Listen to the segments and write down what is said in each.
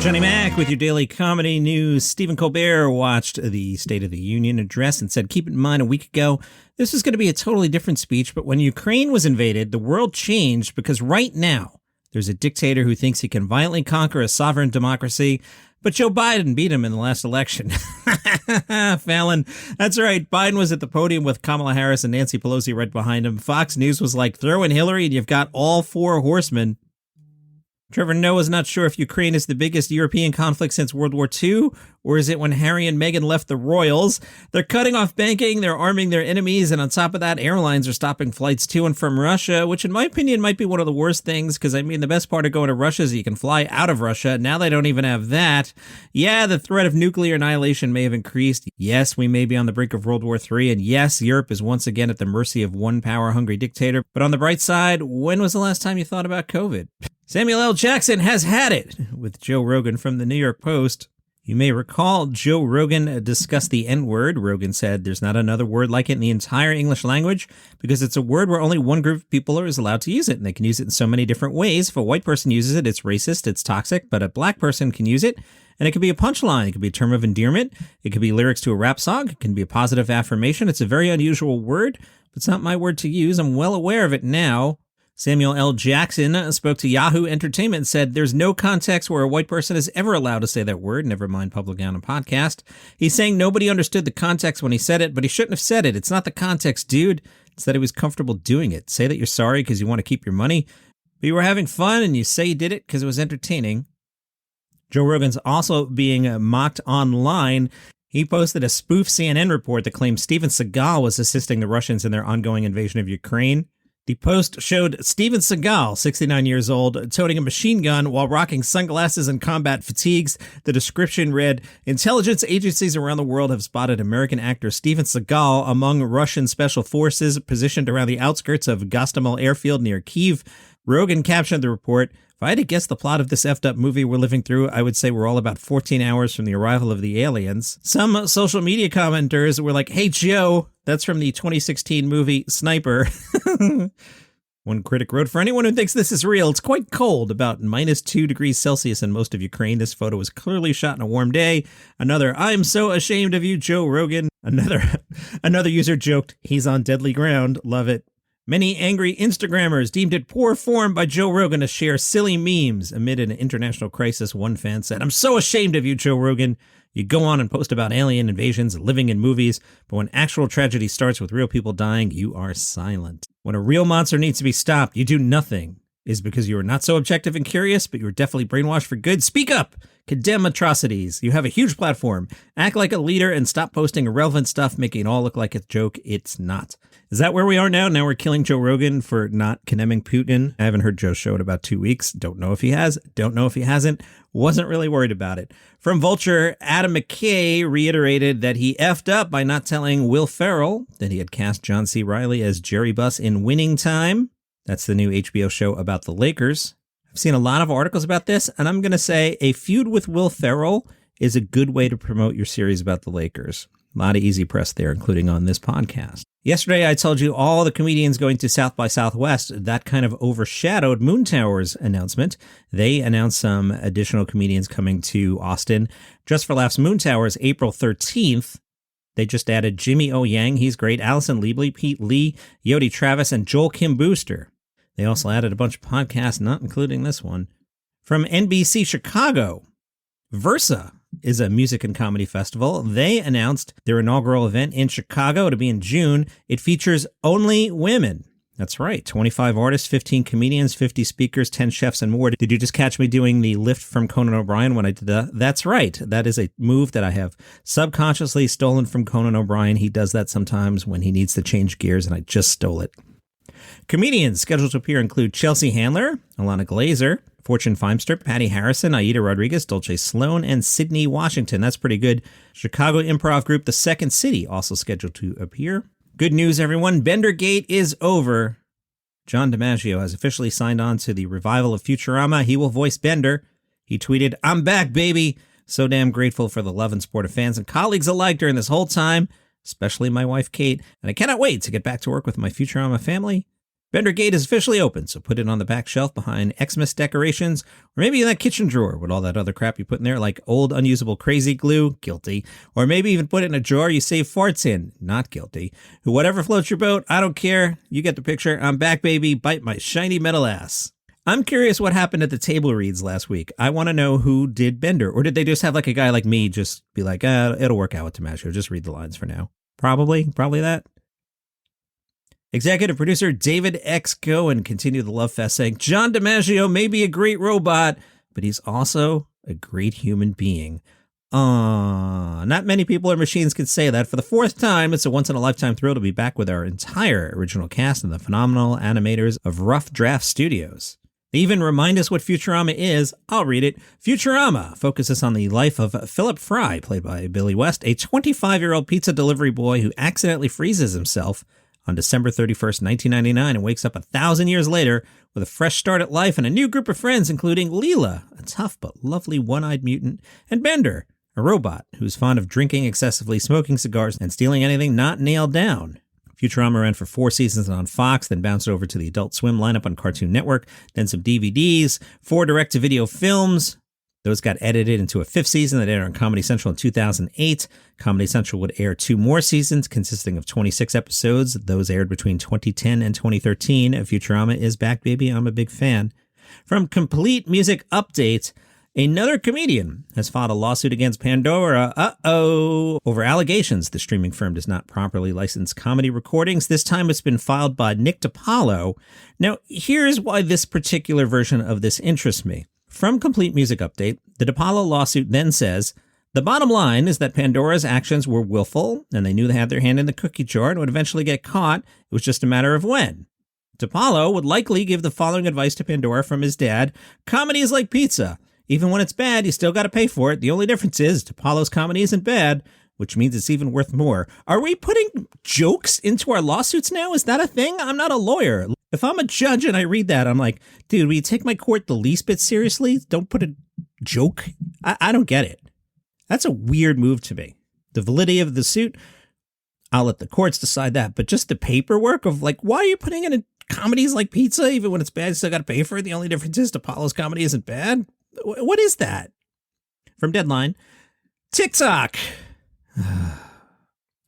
Johnny Mac with your daily comedy news. Stephen Colbert watched the State of the Union address and said, keep in mind a week ago, this was going to be a totally different speech, but when Ukraine was invaded, the world changed because right now there's a dictator who thinks he can violently conquer a sovereign democracy, but Joe Biden beat him in the last election. Fallon, that's right. Biden was at the podium with Kamala Harris and Nancy Pelosi right behind him. Fox News was like, throw in Hillary and you've got all four horsemen. Trevor Noah's not sure if Ukraine is the biggest European conflict since World War II, or is it when Harry and Meghan left the royals? They're cutting off banking, they're arming their enemies, and on top of that, airlines are stopping flights to and from Russia, which in my opinion might be one of the worst things, because I mean, the best part of going to Russia is you can fly out of Russia. Now they don't even have that. Yeah, the threat of nuclear annihilation may have increased. Yes, we may be on the brink of World War III, and yes, Europe is once again at the mercy of one power-hungry dictator. But on the bright side, when was the last time you thought about COVID? Samuel L. Jackson has had it with Joe Rogan from the New York Post. You may recall Joe Rogan discussed the N-word. Rogan said there's not another word like it in the entire English language because it's a word where only one group of people is allowed to use it, and they can use it in so many different ways. If a white person uses it, it's racist, it's toxic, but a black person can use it, and it could be a punchline. It could be a term of endearment. It could be lyrics to a rap song. It can be a positive affirmation. It's a very unusual word, but it's not my word to use. I'm well aware of it now. Samuel L. Jackson spoke to Yahoo Entertainment and said there's no context where a white person is ever allowed to say that word, never mind publicly on a podcast. He's saying nobody understood the context when he said it, but he shouldn't have said it. It's not the context, dude. It's that he was comfortable doing it. Say that you're sorry because you want to keep your money, but you were having fun and you say you did it because it was entertaining. Joe Rogan's also being mocked online. He posted a spoof CNN report that claimed Steven Seagal was assisting the Russians in their ongoing invasion of Ukraine. The post showed Steven Seagal, 69 years old, toting a machine gun while rocking sunglasses and combat fatigues. The description read, intelligence agencies around the world have spotted American actor Steven Seagal among Russian special forces positioned around the outskirts of Gostomel airfield near Kyiv. Rogan captioned the report, if I had to guess the plot of this effed up movie we're living through, I would say we're all about 14 hours from the arrival of the aliens. Some social media commenters were like, hey, Joe, that's from the 2016 movie Sniper. One critic wrote, for anyone who thinks this is real, it's quite cold, about -2 degrees Celsius in most of Ukraine. This photo was clearly shot on a warm day. Another, I'm so ashamed of you, Joe Rogan. Another user joked, he's on deadly ground. Love it. Many angry Instagrammers deemed it poor form by Joe Rogan to share silly memes amid an international crisis. One fan said, I'm so ashamed of you, Joe Rogan. You go on and post about alien invasions, living in movies, but when actual tragedy starts with real people dying, you are silent. When a real monster needs to be stopped, you do nothing. Is because you are not so objective and curious, but you are definitely brainwashed for good. Speak up! Condemn atrocities. You have a huge platform. Act like a leader and stop posting irrelevant stuff, making it all look like a joke. It's not. Is that where we are now? Now we're killing Joe Rogan for not condemning Putin. I haven't heard Joe's show in about 2 weeks. Don't know if he has. Don't know if he hasn't. Wasn't really worried about it. From Vulture, Adam McKay reiterated that he effed up by not telling Will Ferrell that he had cast John C. Reilly as Jerry Buss in Winning Time. That's the new HBO show about the Lakers. I've seen a lot of articles about this, and I'm going to say a feud with Will Ferrell is a good way to promote your series about the Lakers. A lot of easy press there, including on this podcast. Yesterday, I told you all the comedians going to South by Southwest. That kind of overshadowed Moontower's announcement. They announced some additional comedians coming to Austin. Just for Laughs, Moontower is April 13th. They just added Jimmy O. Yang, he's great, Alison, Leiby, Pete Lee, Yedoye Travis, and Joel Kim Booster. They also added a bunch of podcasts, not including this one. From NBC Chicago, Versa is a music and comedy festival. They announced their inaugural event in Chicago to be in June. It features only women. That's right. 25 artists, 15 comedians, 50 speakers, 10 chefs, and more. Did you just catch me doing the lift from Conan O'Brien when I did that? That's right. That is a move that I have subconsciously stolen from Conan O'Brien. He does that sometimes when he needs to change gears, and I just stole it. Comedians scheduled to appear include Chelsea Handler, Ilana Glazer, Fortune Feimster, Patti Harrison, Aida Rodriguez, Dulcé, Sloan, and Sydnee, Washington. That's pretty good. Chicago improv group The Second City also scheduled to appear. Good news, everyone. Bendergate is over. John DiMaggio has officially signed on to the revival of Futurama. He will voice Bender. He tweeted, I'm back, baby. So damn grateful for the love and support of fans and colleagues alike during this whole time, especially my wife, Kate. And I cannot wait to get back to work with my Futurama family. Bendergate is officially open, so put it on the back shelf behind Xmas decorations, or maybe in that kitchen drawer with all that other crap you put in there, like old unusable crazy glue, guilty, or maybe even put it in a drawer you save farts in, not guilty. Whatever floats your boat, I don't care. You get the picture. I'm back, baby. Bite my shiny metal ass. I'm curious what happened at the table reads last week. I want to know who did Bender, or did they just have like a guy like me just be like, it'll work out with DiMaggio. Just read the lines for now. Probably that. Executive producer David X. Cohen continued the love fest, saying, John DiMaggio may be a great robot, but he's also a great human being. Not many people or machines can say that. For the fourth time, it's a once-in-a-lifetime thrill to be back with our entire original cast and the phenomenal animators of Rough Draft Studios. They even remind us what Futurama is. I'll read it. Futurama focuses on the life of Philip Fry, played by Billy West, a 25-year-old pizza delivery boy who accidentally freezes himself on December 31st, 1999, and wakes up 1,000 years later with a fresh start at life and a new group of friends, including Leela, a tough but lovely one-eyed mutant, and Bender, a robot who's fond of drinking excessively, smoking cigars, and stealing anything not nailed down. Futurama ran for 4 seasons on Fox, then bounced over to the Adult Swim lineup on Cartoon Network, then some DVDs, 4 direct-to-video films. Those got edited into a 5th season that aired on Comedy Central in 2008. Comedy Central would air 2 more seasons consisting of 26 episodes. Those aired between 2010 and 2013. Futurama is back, baby. I'm a big fan. From Complete Music Update, another comedian has filed a lawsuit against Pandora, over allegations the streaming firm does not properly license comedy recordings. This time it's been filed by Nick DiPaolo. Now, here's why this particular version of this interests me. From Complete Music Update, the DiPaolo lawsuit then says, the bottom line is that Pandora's actions were willful, and they knew they had their hand in the cookie jar and would eventually get caught. It was just a matter of when. DiPaolo would likely give the following advice to Pandora from his dad: comedy is like pizza. Even when it's bad, you still got to pay for it. The only difference is DiPaolo's comedy isn't bad, which means it's even worth more. Are we putting jokes into our lawsuits now? Is that a thing? I'm not a lawyer. If I'm a judge and I read that, I'm like, dude, will you take my court the least bit seriously? Don't put a joke. I don't get it. That's a weird move to me. The validity of the suit, I'll let the courts decide that. But just the paperwork of like, why are you putting in comedies like pizza? Even when it's bad, you still got to pay for it. The only difference is DiPaolo's comedy isn't bad. What is that? From Deadline, TikTok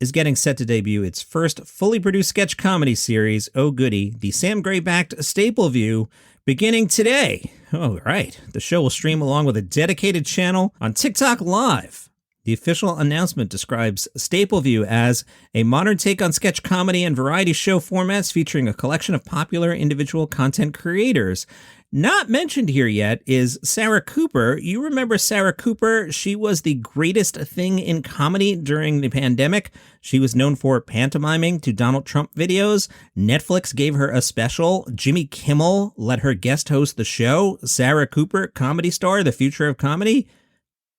is getting set to debut its first fully produced sketch comedy series, Oh Goody, the Sam Gray-backed Staple View, beginning today. Oh, right. The show will stream along with a dedicated channel on TikTok Live. The official announcement describes Staple View as a modern take on sketch comedy and variety show formats featuring a collection of popular individual content creators. Not mentioned here yet is Sarah Cooper. You remember Sarah Cooper? She was the greatest thing in comedy during the pandemic. She was known for pantomiming to Donald Trump videos. Netflix gave her a special. Jimmy Kimmel let her guest host the show. Sarah Cooper, comedy star, the future of comedy.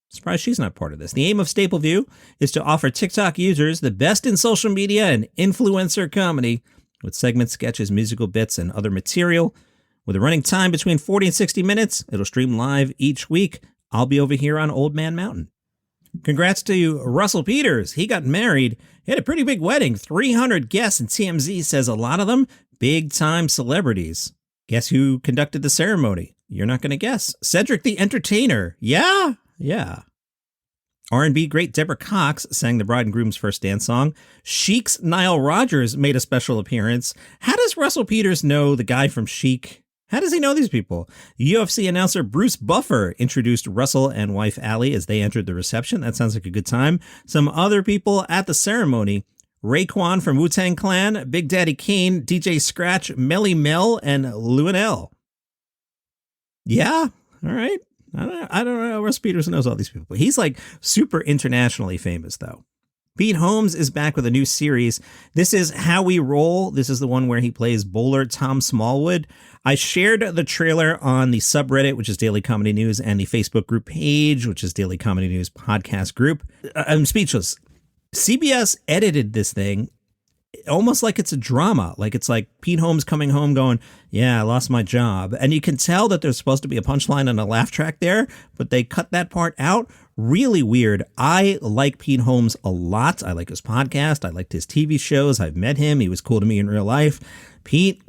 Surprised she's not part of this. The aim of Staple View is to offer TikTok users the best in social media and influencer comedy with segments, sketches, musical bits, and other material. With a running time between 40 and 60 minutes, it'll stream live each week. I'll be over here on Old Man Mountain. Congrats to Russell Peters. He got married. He had a pretty big wedding. 300 guests, and TMZ says a lot of them big-time celebrities. Guess who conducted the ceremony? You're not going to guess. Cedric the Entertainer. Yeah. R&B great Deborah Cox sang the bride and groom's first dance song. Chic's Nile Rodgers made a special appearance. How does Russell Peters know the guy from Chic? How does he know these people? UFC announcer Bruce Buffer introduced Russell and wife Allie as they entered the reception. That sounds like a good time. Some other people at the ceremony: Raekwon from Wu-Tang Clan, Big Daddy Kane, DJ Scratch, Melly Mel, and Luanel. Yeah, all right. I don't know. Russ Peters knows all these people. He's like super internationally famous, though. Pete Holmes is back with a new series. This is How We Roll. This is the one where he plays bowler Tom Smallwood. I shared the trailer on the subreddit, which is Daily Comedy News, and the Facebook group page, which is Daily Comedy News Podcast Group. I'm speechless. CBS edited this thing almost like it's a drama. Like it's like Pete Holmes coming home going, yeah, I lost my job. And you can tell that there's supposed to be a punchline and a laugh track there, but they cut that part out. Really weird. I like Pete Holmes a lot. I like his podcast. I liked his TV shows. I've met him. He was cool to me in real life. Pete,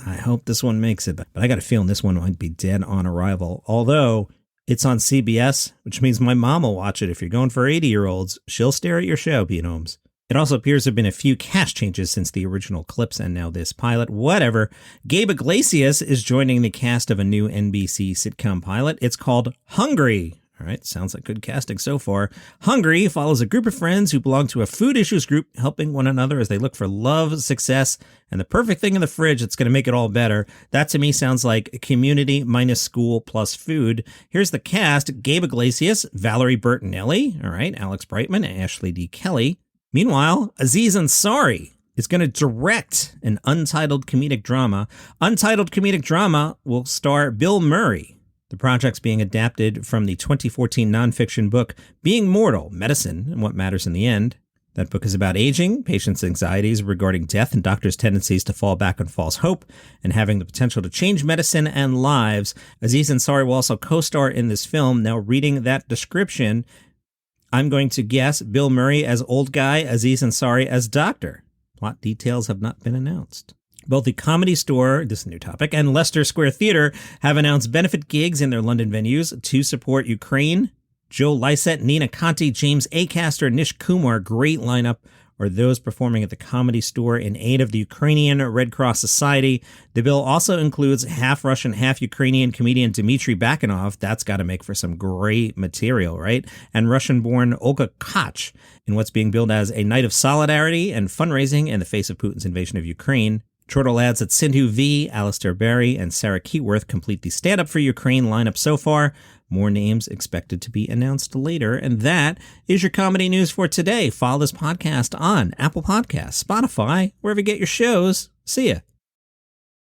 I hope this one makes it, but I got a feeling this one might be dead on arrival. Although it's on CBS, which means my mom will watch it. If you're going for 80-year-olds, she'll stare at your show, Pete Holmes. It also appears there have been a few cast changes since the original clips and now this pilot. Whatever. Gabe Iglesias is joining the cast of a new NBC sitcom pilot. It's called Hungry. All right, sounds like good casting so far. Hungry follows a group of friends who belong to a food issues group, helping one another as they look for love, success, and the perfect thing in the fridge that's going to make it all better. That to me sounds like Community minus school plus food. Here's the cast. Gabe Iglesias, Valerie Bertinelli, all right, Alex Brightman, Ashley D. Kelly. Meanwhile, Aziz Ansari is going to direct an untitled comedic drama. Untitled comedic drama will star Bill Murray. The project's being adapted from the 2014 nonfiction book Being Mortal, Medicine and What Matters in the End. That book is about aging, patients' anxieties regarding death, and doctors' tendencies to fall back on false hope, and having the potential to change medicine and lives. Aziz Ansari will also co-star in this film. Now, reading that description, I'm going to guess Bill Murray as old guy, Aziz Ansari as doctor. Plot details have not been announced. Both the Comedy Store, this is a new topic, and Leicester Square Theatre have announced benefit gigs in their London venues to support Ukraine. Joe Lycett, Nina Conti, James Acaster, Nish Kumar, great lineup, are those performing at the Comedy Store in aid of the Ukrainian Red Cross Society. The bill also includes half Russian, half Ukrainian comedian Dmitry Bakanov. That's got to make for some great material, right? And Russian-born Olga Koch in what's being billed as a night of solidarity and fundraising in the face of Putin's invasion of Ukraine. Chortle adds that Sindhu V, Alistair Berry, and Sarah Keyworth complete the Stand Up for Ukraine lineup so far. More names expected to be announced later. And that is your comedy news for today. Follow this podcast on Apple Podcasts, Spotify, wherever you get your shows. See ya.